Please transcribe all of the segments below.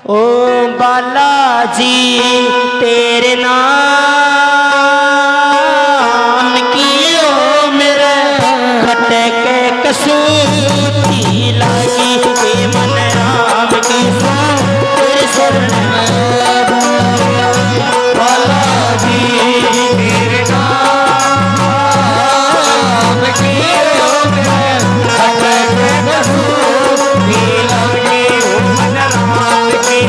ओ बालाजी तेरे नाम की ओ मेरे खटके कसूती लागी हे मन राम की तेरे शरण बालाजी तेरे नाम की ओ मेरे खटके कसूती लागी ओ मन राम की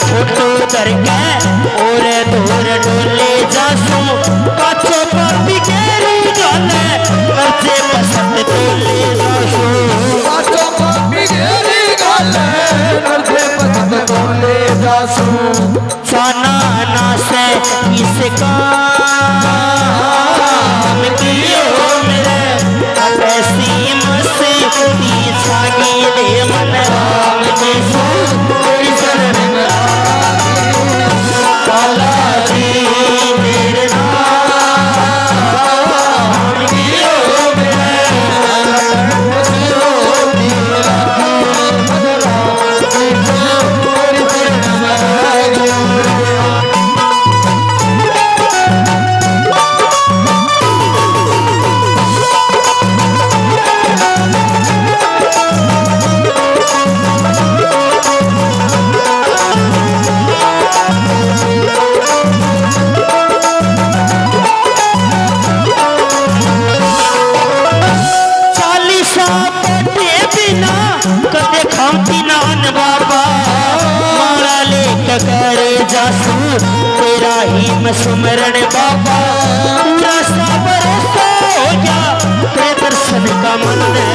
फोटो करके और दूर डोले जासू पाछो पापी केरी गाले नचे पसंद डोले जासू पाछो पापी केरी गाले नचे पसंद डोले जासू जाना ना से इस काम कियो मेरे ऐसी मस्ती छागी दे मन राम के तेरी शरण बालाजी तेरे नाम की ओ मेरे कदे खाती नान बाबा मारा लेक करे जासू तेरा ही मैं सुमरण बाबा पूरा सा भरोसा हो गया तेरे दर्शन का मन है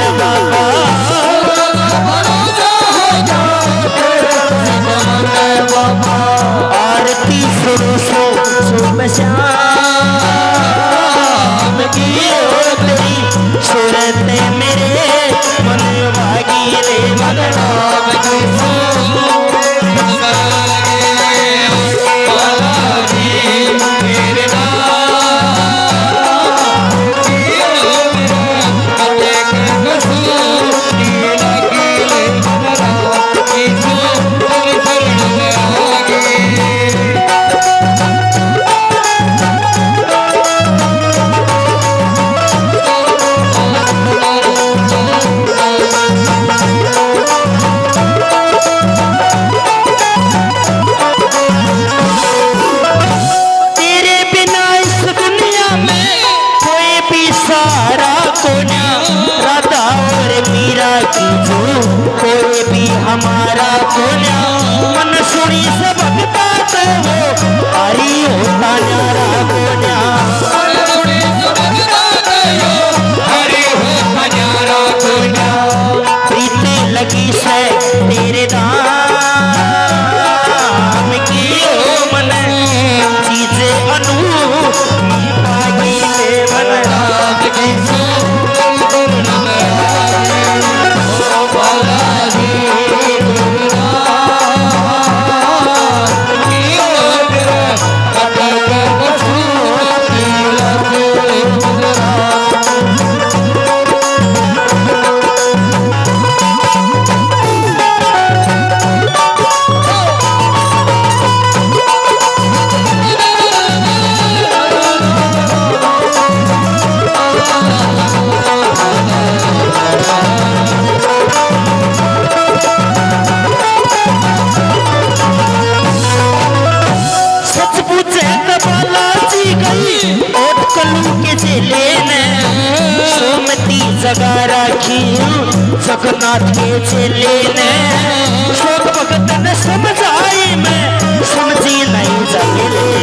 बाबा आरती सुनो सो सुबह शाम की ओ तेरी सूरत मेरे मन भागी रे मन राम की बालाजी मेरे नाम की ओ मेरे कसूती लगी रे मन राम की तेरी शरण में आगे कोई भी हमारा कोन्या मन सुनी से भगता तो वो हरी होता न्यारा कोन्या मन सुनी से भगता तो वो हरी होता न्यारा कोन्या प्रीति लगी से तेरे नाम की ओ मन चीजें अनूठी पागी ले मन राम की जगा राखी जगन्नाथ के चेले ने शोक भगत ने समझाई मैं समझी नहीं जगले